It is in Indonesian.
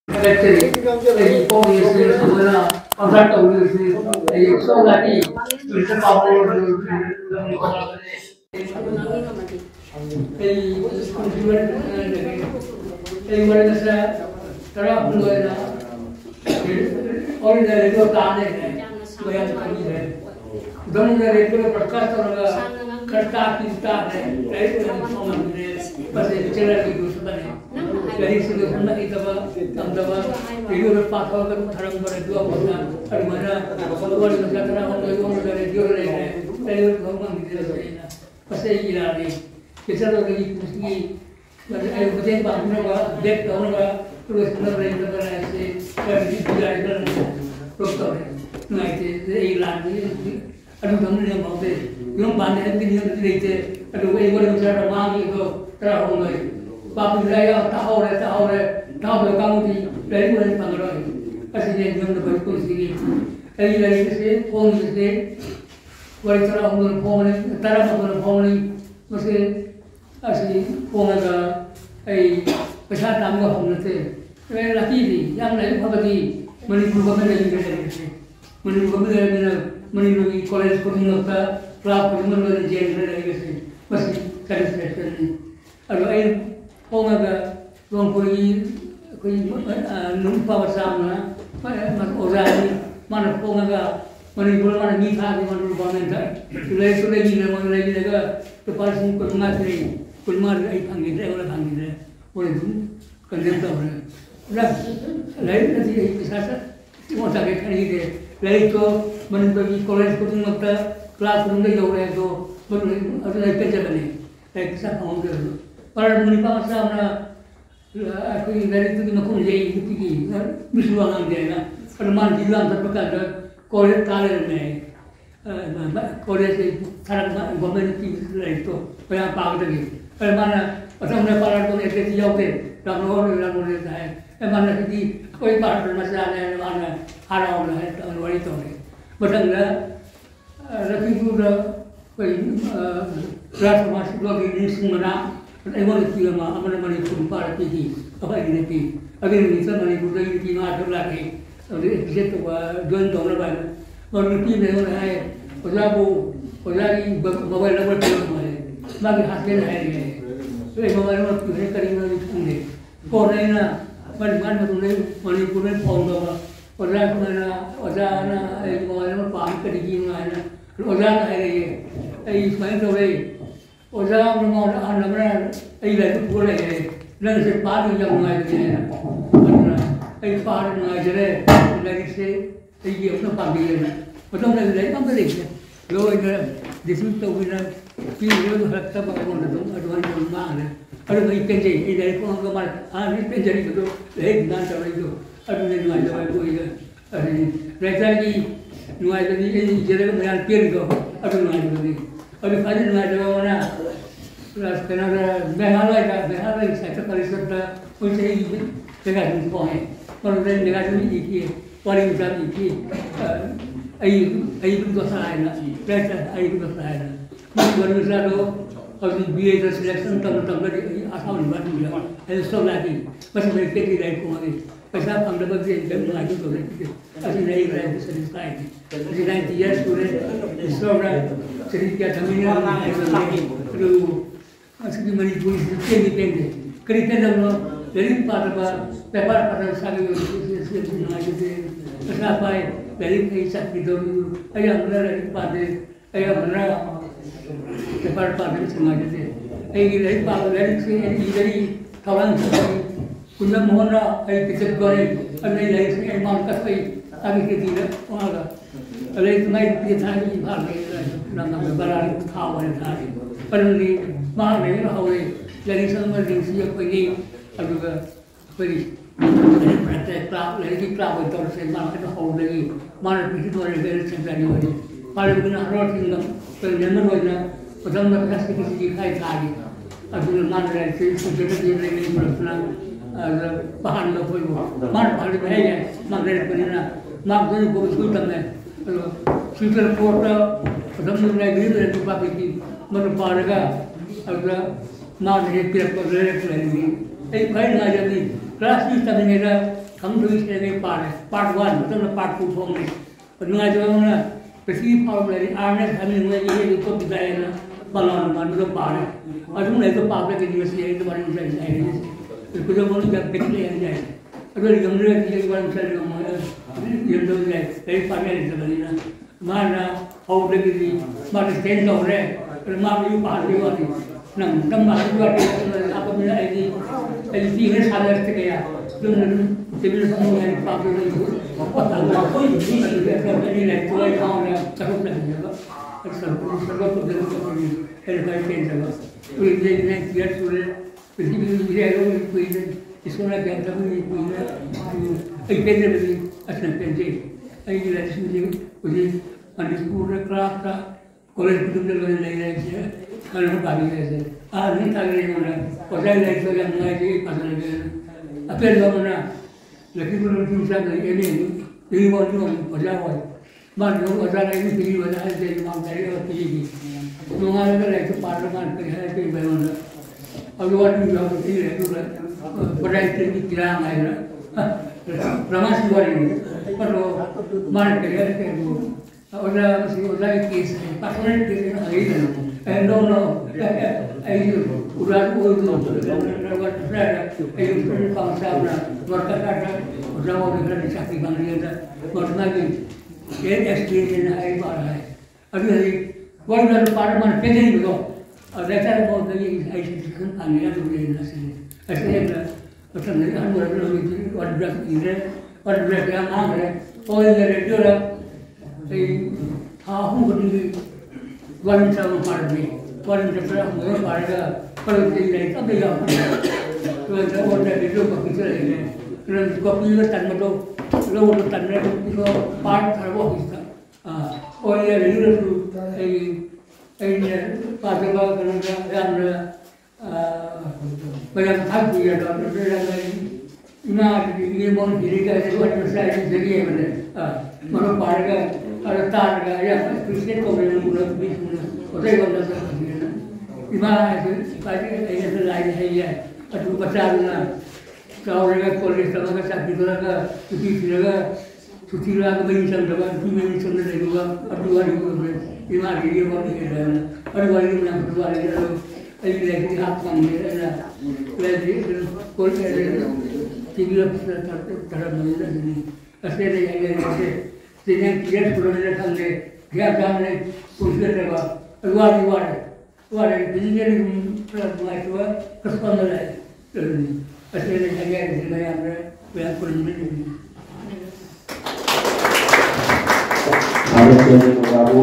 Electric, police, contract police, so that it's a power करता किसता है ऐसे हम बस चला की दूसरा है कहीं से हमने इतना तम दबा वीडियो में पास होकर थरम पर दुआ बोलना और मना सलवार में जाकर हम लोगों ने रेडियो ले रहे हैं पहले हम मिलते थे ना बस यही रहा नहीं किसी लोग की कुछ मतलब मुझे बात में हुआ देख कहूँगा तो इसमें रेडियो कर ऐसे कभी पूजा करना रोकता है नहीं थे यही लाने अरे हमने बहुत yung banda yang tinggi yang tinggi aduh ibu yang saya ramai itu terang lagi papi saya tahu kamu di dari mana panggil aslinya yang dapat kursi ini lagi sih phone sih wali terang orang phone terang orang phone masih asli phone ada pesawat tamu phone nanti lagi ni yang lain apa lagi Manipur kami lagi ni Manipur kami lagi ni Manipur college kami nak प्राप्त मनोरंजन जेल में रहेंगे से बस सेटिस्फैक्शन नहीं अब ये होगा लोगों कोई नुम्पा बसामना मत ओजानी मानो होगा मणिपुर मानो मीठा के मणिपुर बामें था सुले जी लगा तो पास में कुल मार आई भांगी रहे वो तुम कंडेम तो रहे लाइट नहीं है पिसासा वो ताकि खड़ी दे लाइट तो मणिपुर की कॉलेज को तुम लगता क्लासरूम में जो रहे तो मतलब एक पेज बने एक सा काम कर लो पर मुझे पास अपना कोई वेरी तो न कुछ यही की मिसवा नाम देना पर मान जिला अंतर प्रकार कॉलेज कॉलेज में कॉलेज से सारा गवर्नमेंट की लाइफ तो बड़ा पागल लगी पर माना असम में पार्ट को ऐसे दिया होते रामनगर रहता है माना कि कोई पार्ट में मसला है माना हारा होना है तो वही तो है button Rakyat koi rasmas lagi ni semua emang itu yang mana itu kumpar lagi apa ini lagi agar ini sama ini budaya ini macam lagi jadi itu join dong lah baru itu ni orang ay ojabu mobile number tu magi hasil ay ni so mobile number tu ni kari ni tu ni korang ni mana tu ni Manipur ni phone tu ojana mobile number paham kari ni mana Ojana ay ismail to ay ojana mo na ay la tu pura ay lang se paar yung ngai de ay paar ngai jere lagi se ay ye apna pandi na मतलब ना ले कम करे लो इधर जिसमें तो बिना कि ये तो हल्का बाबू ना तो अडवांस मांग है अरे भाई पेंजे इधर को हम मार हां नहीं पेंजे नहीं तो एक ना चले जो अरे नहीं ना जो कोई अरे रहता कि nuai tadi ini jadi kemudian pir itu, aduh nuai tadi, aduh kali nuai itu mana, terus kenapa Meghalaya saya kali sudah punya ini negara itu boleh, kalau dari negara ini ini, paling besar ini, ayu itu sahaja, terus ayu itu sahaja, baru besar itu, kalau BA itu selection tamu dari asal luar juga, itu semua lagi, masih mereka tidak ikut lagi. पैसा हम लोग भी एकदम लागू कर रहे थे अभी नहीं रहे तो सभी पाए थे अभी 90 years पूरे इसमें शरीर क्या जमीन है तो असली मणिपुर से निकलेंगे करीब हम लोग वेरी पार्ट पर पेपर पर सारे से बनाए थे ऐसा पाए वेरी कई शक्ति दो अया हमरा रही पाते अया हमरा पेपर पर बनाए थे अया पार्ट वेरी से इधर थोड़ा कुन्ना Mohana ay pisit ko ay anay lain sa ay mga kasay kami kitila umaga alay tunay pitay ibang na nababarang tawa na tayo parang ni mahal na yun ako ay lagi sa mga rin siya ko ay aluga pwede prate klap lagi klap ito sa mga katahaw lagi mga pisit ko ay very sentral yun parang ginaharot yung pero naman wala na patang na kasi kasi kay tayo at yung mga rin siya sa yung lagi mga bahan lo koy mar bhali bhai hai magre panina mag doi ko sultan ne sultan kota padam ne grid re tu papi ki mar parga agra na ne pir ko re ni ei bhai na jadi class ni tamine ra come to this part 1, betul part 2 form ni. Pendengar juga mana, pasti form dari arnes kami mulai ini itu kita ini balon itu part. Aduh mulai itu part lagi juga sih itu baru mulai ini. Itu juga mulai jadi kecil yang jadi. Aduh di gambar ini juga baru mulai yang tu ni, dari part ni sebenarnya. Mana how lagi ni, mana stand orang, mana you part juga ni. Nam baru juga apa punya ini sihir sahaja sekaya. Belum civil semua yang pakai itu. Apa ini lagi tu yang kau ni terus lagi juga. Serba tu jadi helai pun juga. Jadi ni dia suruh pergi dia orang pergi sekolah yang tak boleh pergi. Pergi lagi asal pergi. Ini lagi semua pergi anda sekolah craft college tu lagi. Kalau kami ni, ni tak ada mana. Pasal ni tu yang mengaji pasal ni. Apa yang mana? Lagi belum bisa ini. Ini baru pasal apa? Baru pasal ini pilih pasal jadi orang dari orang pilih. Orang ada lagi parlimen kerja itu berapa? Awak ni jauh pilih itu lah. Pada itu kira mana? Ramai luar ini. Kalau mana kerja itu, orang masih orang kes, pasal kes hari ini. No. Ayo, udah lewat saya. Ayo kalau saya berkata, udah mau dengar sakit bangnya dah. Berlagi, SDN ini barang. Aduh hari, kalau ada parlimen kerja itu, ada cara mau dari ICT kan angin ada di sini. Asalnya, macam ni kan ada yang ada. Oh ini radio lah. Aku berdiri. One sama parti, one separate mula parga, kalau tidak apa yang kalau orang itu bagi saya, kalau kopi itu tanpa tu, kalau itu tanpa tu, part terbawa kita. Oh ya, itu ini pasal kalau yang banyak hal dia dalam ini mau diri kita buat saya jadi mana, mana parga. Ada targa ya, Kristen kau beri mulut bis, orang kau dah tahu. Ibarat itu, ini selain saya, aduh pasal na, kau orang kolej sama kita sakit orang, cuti orang berincang dalam, cuti berincang dalam juga, aduh hari itu, ibarat dia kau ni ada, aduh hari itu nak aduh hari itu, ini lagi apa ni, lagi kolej ada, tiga terhadap mana ini, asalnya yang ini. Dengan dia sudah datangnya, dia datangnya usia berapa? Luar bisnisnya ni mulai tua kesempatan lagi. Asalnya saya yang kurang ini. Harus berlaku.